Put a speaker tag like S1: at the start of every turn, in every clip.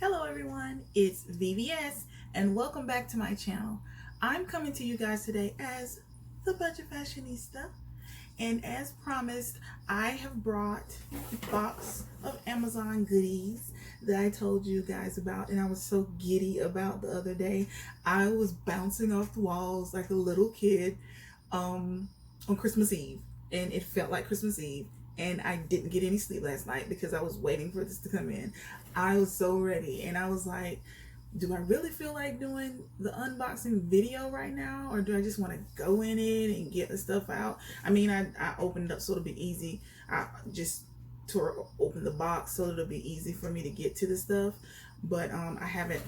S1: Hello everyone, it's VVS and welcome back to my channel. I'm coming to you guys today as the Budget Fashionista, and as promised, I have brought a box of Amazon goodies that I told you guys about, and I was so giddy about the other day. I was bouncing off the walls like a little kid on Christmas Eve, and it felt like Christmas Eve. And I didn't get any sleep last night because I was waiting for this to come in. I was so ready, and I was like, do I really feel like doing the unboxing video right now, or do I just want to go in it and get the stuff out? I mean, I opened up so it'll be easy. I just tore open the box so it'll be easy for me to get to the stuff, but I haven't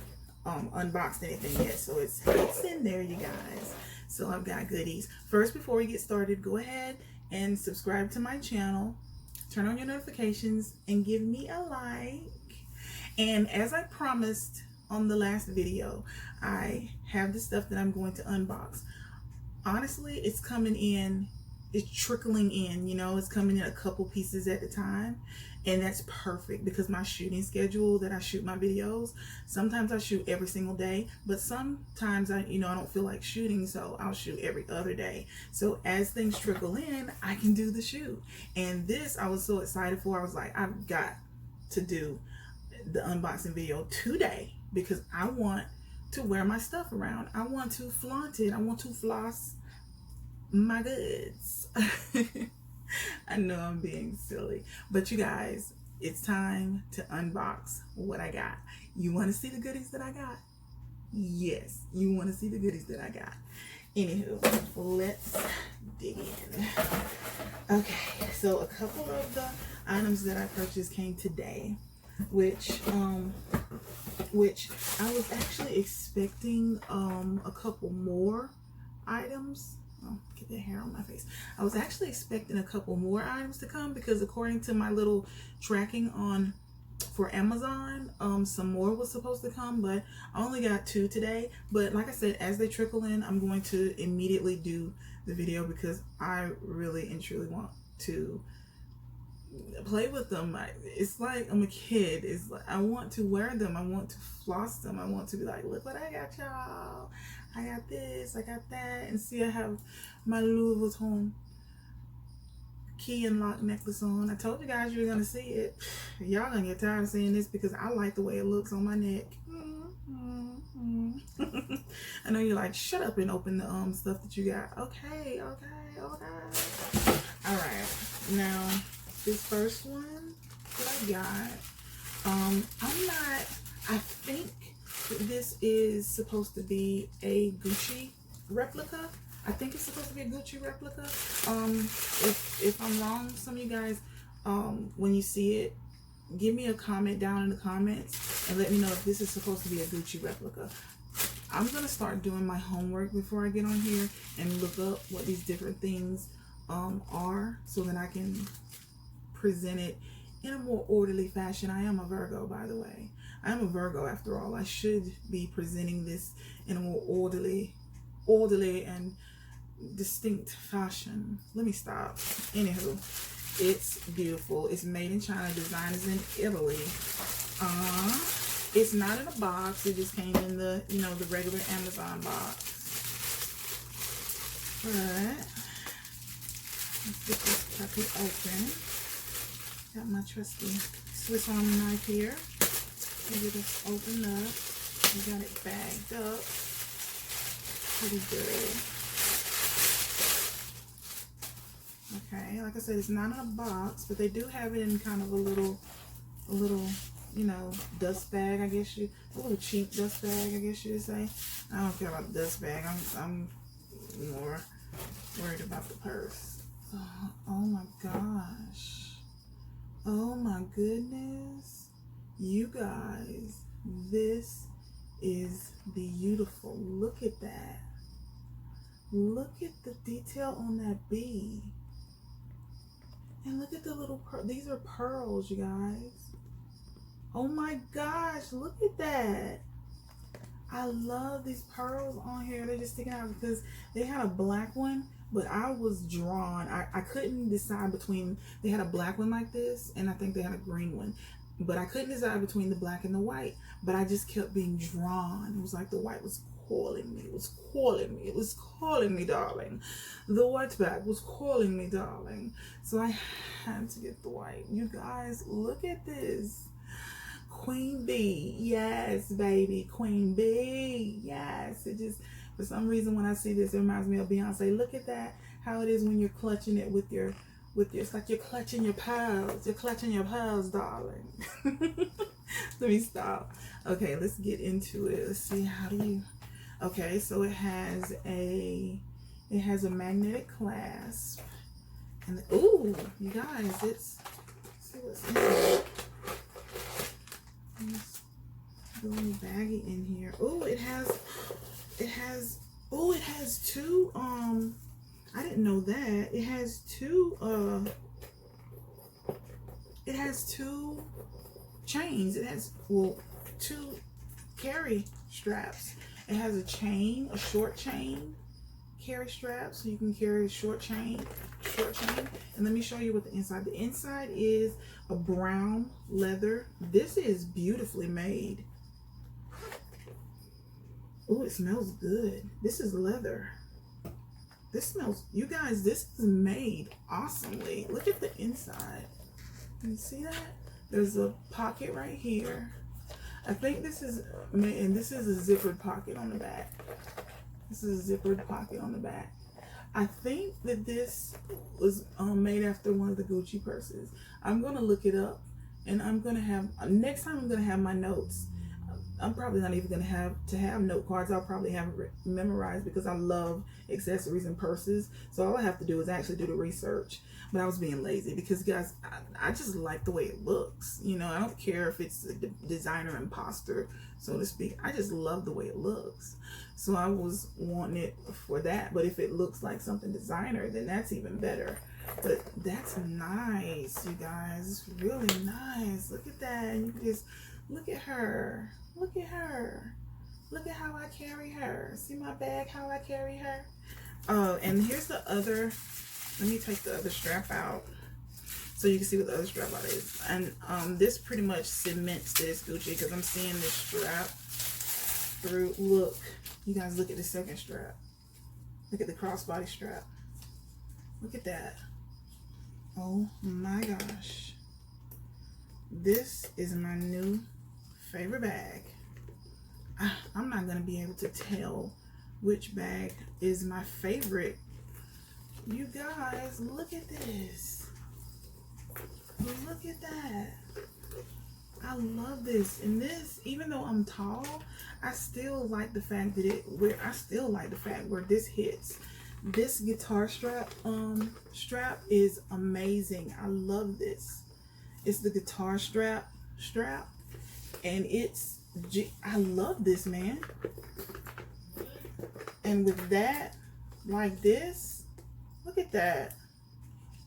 S1: unboxed anything yet, so it's in there, you guys. So I've got goodies. First, before we get started, go ahead and subscribe to my channel, turn on your notifications, and give me a like. And as I promised on the last video, I have the stuff that I'm going to unbox. Honestly, it's coming in, it's trickling in, you know, it's coming in a couple pieces at a time. And that's perfect because my shooting schedule that I shoot my videos, sometimes I shoot every single day, but sometimes I don't feel like shooting, so I'll shoot every other day. So as things trickle in, I can do the shoot. And this I was so excited for. I was like, I've got to do the unboxing video today because I want to wear my stuff around. I want to flaunt it. I want to floss my goods. I know I'm being silly, but you guys, it's time to unbox what I got. You want to see the goodies that I got? Yes, you want to see the goodies that I got. Anywho, let's dig in. Okay, so a couple of the items that I purchased came today, which I was actually expecting a couple more items. Oh, get that hair on my face. I was actually expecting a couple more items to come because according to my little tracking for Amazon, some more was supposed to come, but I only got 2 today. But like I said, as they trickle in, I'm going to immediately do the video because I really and truly want to play with them. It's like I'm a kid. It's like I want to wear them. I want to floss them. I want to be like, look what I got, y'all. I got this, I got that. And see, I have my Louis Vuitton key and lock necklace on. I told you guys you were gonna see it. Y'all gonna get tired of seeing this because I like the way it looks on my neck. I know you're like, shut up and open the stuff that you got. Okay. All right, now this first one that I got, I think this is supposed to be a Gucci replica. I think it's supposed to be a Gucci replica. If I'm wrong, some of you guys, when you see it, give me a comment down in the comments and let me know if this is supposed to be a Gucci replica. I'm gonna start doing my homework before I get on here and look up what these different things are, so that I can present it in a more orderly fashion. I am a Virgo, by the way. I am a Virgo after all. I should be presenting this in a more orderly and distinct fashion. Let me stop. Anywho, it's beautiful. It's made in China. Design is in Italy. It's not in a box. It just came in the the regular Amazon box. But let's get this puppy open. Got my trusty Swiss Army knife here. Get it opened up. We got it bagged up. Pretty good. Okay, like I said, it's not in a box, but they do have it in kind of a little, dust bag, I guess a little cheap dust bag, I guess you would say. I don't care about the dust bag. I'm more worried about the purse. Oh my gosh. Oh my goodness. You guys, this is beautiful. Look at that. Look at the detail on that bead. And look at the little pearl. These are pearls, you guys. Oh my gosh, look at that. I love these pearls on here. They're just sticking out because they had a black one, but I was drawn. I couldn't decide between, they had a black one like this, and I think they had a green one. but I couldn't decide between the black and the white, but I just kept being drawn. It was like the white was calling me. It was calling me. It was calling me, darling. The white bag was calling me, darling. So I had to get the white. You guys, look at this. Queen Bee. Yes, baby. Queen Bee. Yes. It just, for some reason, when I see this, it reminds me of Beyonce. Look at that. How it is when you're clutching it with your, it's like you're clutching your pearls. You're clutching your pearls, darling. Let me stop. Okay, let's get into it. Let's see, how do you, okay, so it has a magnetic clasp. And ooh, you guys, let's see what's in here. It's a little baggy in here. Oh, it has two, I didn't know that. It has two chains. It has, well, two carry straps. It has a chain, a short chain carry strap, so you can carry a short chain. And let me show you what the inside. The inside is a brown leather. This is beautifully made. Oh, it smells good. This is leather. This smells, you guys, this is made awesomely. Look at the inside. Can you see that? There's a pocket right here. I think this is, and this is a zippered pocket on the back. This is a zippered pocket on the back. I think that this was made after one of the Gucci purses. I'm going to look it up, and I'm going to have, next time I'm going to have my notes. I'm probably not even going to have note cards. I'll probably have it memorized because I love accessories and purses. So all I have to do is actually do the research. But I was being lazy because, guys, I just like the way it looks. You know, I don't care if it's a designer imposter, so to speak. I just love the way it looks. So I was wanting it for that. But if it looks like something designer, then that's even better. But that's nice, you guys. It's really nice. Look at that. You can just look at her. Look at her. Look at how I carry her. See my bag, how I carry her? Oh, and here's the other. Let me take the other strap out so you can see what the other strap out is. And this pretty much cements that it's Gucci because I'm seeing this strap through. Look, you guys, look at the second strap. Look at the crossbody strap. Look at that. Oh my gosh. This is my new favorite bag. I'm not gonna be able to tell which bag is my favorite. You guys, look at this. Look at that. I love this. And this, even though I'm tall, I still like the fact that where this hits. This guitar strap is amazing. I love this. It's the guitar strap, and I love this, man. And with that, like this, look at that.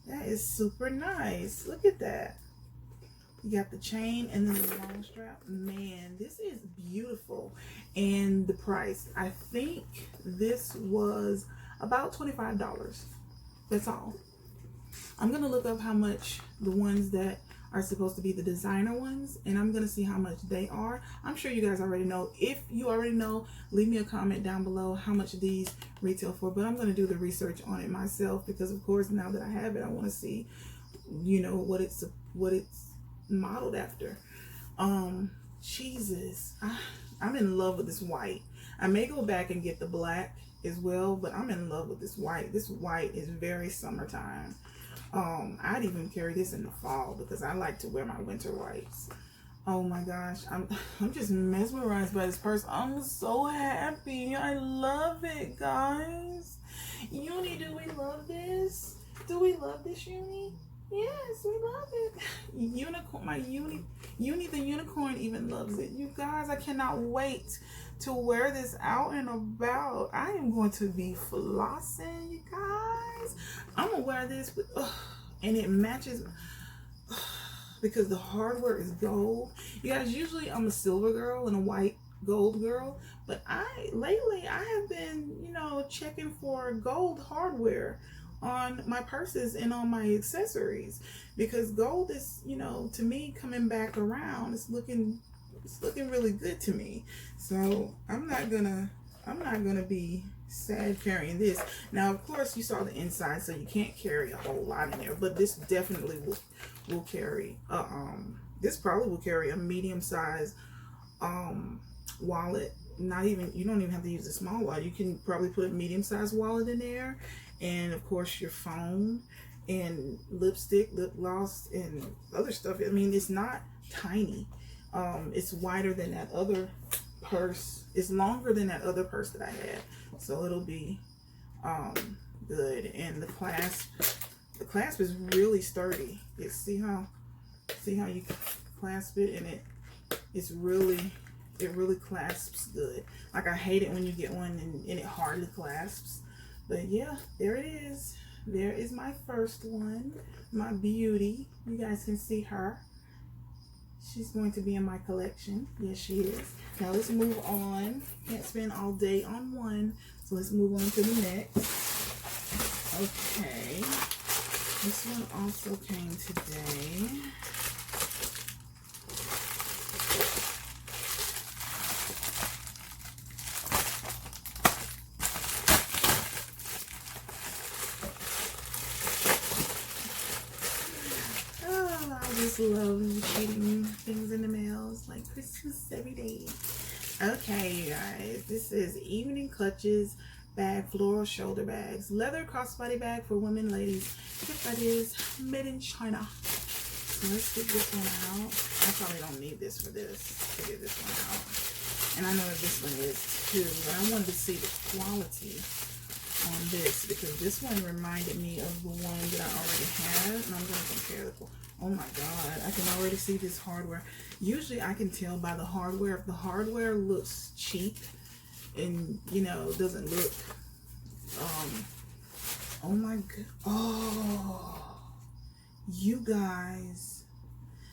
S1: That is super nice. Look at that. You got the chain and then the long strap. Man, this is beautiful. And the price, I think this was about $25. That's all. I'm gonna look up how much the ones that are supposed to be the designer ones, and I'm gonna see how much they are. I'm sure you guys already know. If you already know, leave me a comment down below how much these retail for, but I'm gonna do the research on it myself because of course now that I have it, I want to see, you know, what it's modeled after. Jesus, I'm in love with this white. I may go back and get the black as well, but I'm in love with this white. This white is very summertime. I'd even carry this in the fall because I like to wear my winter whites. Oh my gosh, I'm just mesmerized by this purse. I'm so happy. I love it, guys. Uni, do we love this? Do we love this, Uni? Yes, we love it. Unicorn, my Uni the unicorn even loves it. You guys, I cannot wait to wear this out and about. I am going to be flossing, you guys. I'm gonna wear this with, and it matches because the hardware is gold. You guys, usually I'm a silver girl and a white gold girl, but lately I have been, you know, checking for gold hardware on my purses and on my accessories, because gold is, you know, to me, coming back around. It's looking really good to me. So I'm not gonna be sad carrying this. Now, of course, you saw the inside, so you can't carry a whole lot in there, but this definitely will carry this probably will carry a medium size wallet. Not even, you don't even have to use a small wallet. You can probably put a medium sized wallet in there, and of course your phone and lipstick, lip gloss, and other stuff. I mean, it's not tiny. It's wider than that other purse. It's longer than that other purse that I had, so it'll be good. And the clasp is really sturdy. See how you clasp it, and it really clasps good. Like, I hate it when you get one and it hardly clasps. But yeah, there it is. There is my first one, my beauty. You guys can see her. She's going to be in my collection. Yes, she is. Now let's move on. Can't spend all day on one, so let's move on to the next. Okay. This one also came today. I just love getting things in the mail. It's like Christmas every day. Okay, you guys, this is Evening Clutches bag, floral shoulder bags, leather crossbody bag for women, ladies. Yep, that is made in China. So let's get this one out. I probably don't need this for this, to get this one out. And I know that this one is too, but I wanted to see the quality on this, because this one reminded me of the one that I already had, and I'm going to compare the quality. Oh my god, I can already see this hardware. Usually I can tell by the hardware. If the hardware looks cheap and, you know, doesn't look oh my god. Oh, you guys,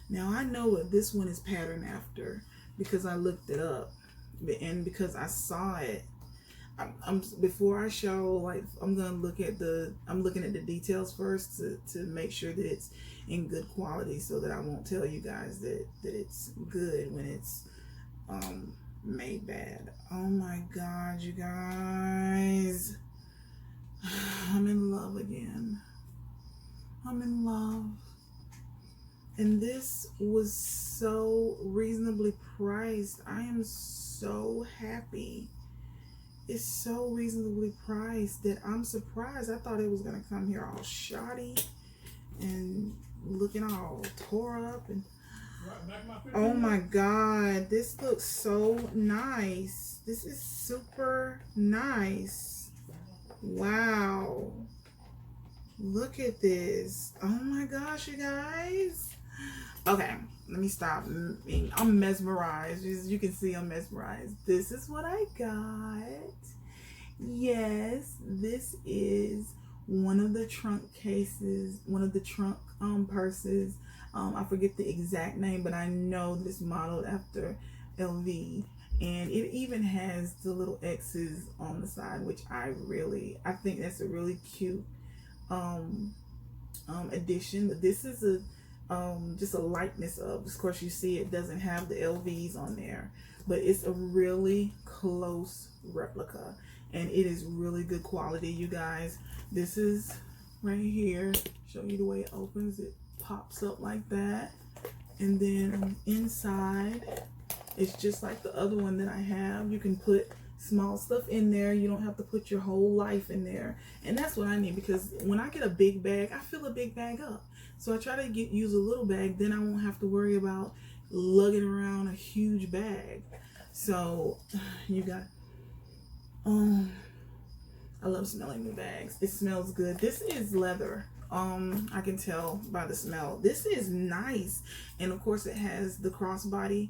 S1: now I know what this one is patterned after because I looked it up, and because I saw it. Before I show, like, I'm looking at the details first to make sure that it's in good quality, so that I won't tell you guys that it's good when it's made bad. Oh my god, you guys, I'm in love again. I'm in love. And this was so reasonably priced. I am so happy. It's so reasonably priced that I'm surprised. I thought it was gonna come here all shoddy and looking all tore up, and oh my god, this looks so nice. This is super nice. Wow, look at this. Oh my gosh, you guys. Okay, let me stop. I'm mesmerized. As you can see, I'm mesmerized. This is what I got. Yes, this is one of the trunk cases, one of the trunk purses. I forget the exact name, but I know this modeled after LV. And it even has the little X's on the side, which I think that's a really cute addition. But this is just a likeness of course, you see it doesn't have the LVs on there, but it's a really close replica, and it is really good quality, you guys. This is right here. Show you the way it opens. It pops up like that, and then inside it's just like the other one that I have. You can put small stuff in there. You don't have to put your whole life in there, and that's what I need, because when I get a big bag, I fill a big bag up. So I try to use a little bag, then I won't have to worry about lugging around a huge bag. So you got, I love smelling new bags. It smells good. This is leather. I can tell by the smell. This is nice. And of course it has the crossbody.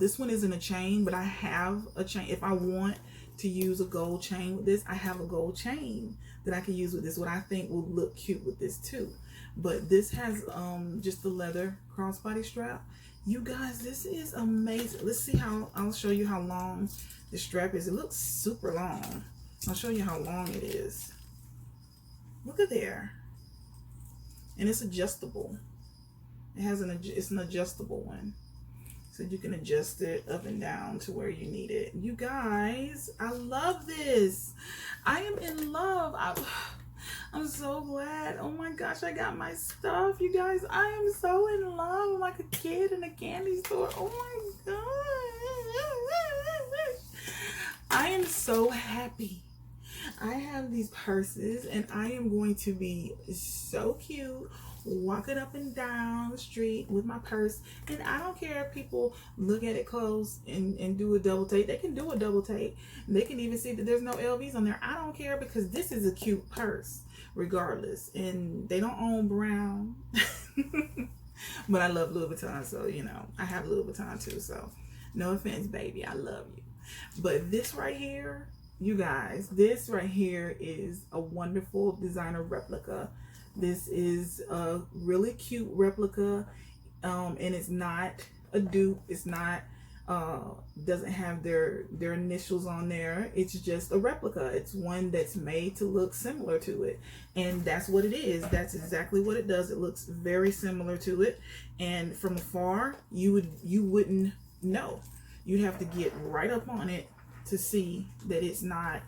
S1: This one isn't a chain, but I have a chain. If I want to use a gold chain with this, I have a gold chain that I can use with this, what I think will look cute with this too. But this has just the leather crossbody strap. You guys, this is amazing. Let's see how, I'll show you how long the strap is. It looks super long. I'll show you how long it is. Look at there. And it's adjustable. It's an adjustable one. So you can adjust it up and down to where you need it. You guys, I love this. I am in love. I'm so glad. Oh my gosh, I got my stuff. You guys, I am so in love. I'm like a kid in a candy store. Oh my gosh. I am so happy. I have these purses and I am going to be so cute walking up and down the street with my purse, and I don't care if people look at it close and do a double take. They can do a double take. They can even see that there's no LVs on there. I don't care, because this is a cute purse regardless, and they don't own Brown. But I love Louis Vuitton, so you know, I have Louis Vuitton too, so no offense, baby, I love you. But this right here, you guys, this right here is a wonderful designer replica. This is a really cute replica, and it's not a dupe. It's not doesn't have their initials on there. It's just a replica. It's one that's made to look similar to it, and that's what it is. That's exactly what it does. It looks very similar to it, and from afar you wouldn't know. You'd have to get right up on it to see that it's not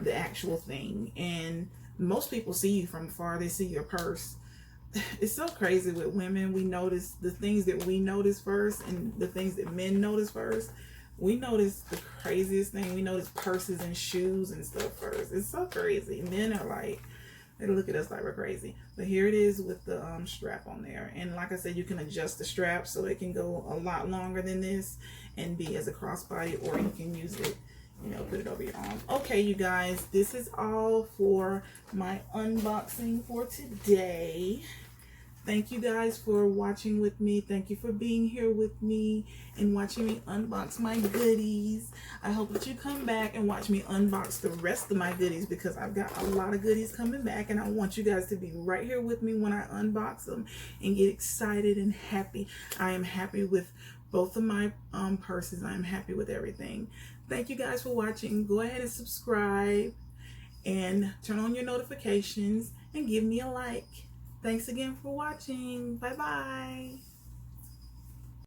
S1: the actual thing. And most people see you from afar. They see your purse. It's so crazy with women. We notice the things that we notice first and the things that men notice first. We notice the craziest thing. We notice purses and shoes and stuff first. It's so crazy. Men are like, they look at us like we're crazy. But here it is with the strap on there. And like I said, you can adjust the strap so it can go a lot longer than this and be as a crossbody, or you can use it, you know, put it over your arm. Okay, you guys, this is all for my unboxing for today. Thank you guys for watching with me. Thank you for being here with me and watching me unbox my goodies. I hope that you come back and watch me unbox the rest of my goodies, because I've got a lot of goodies coming back, and I want you guys to be right here with me when I unbox them and get excited and happy. I am happy with both of my purses. I am happy with everything. Thank you guys for watching. Go ahead and subscribe and turn on your notifications and give me a like. Thanks again for watching. Bye bye.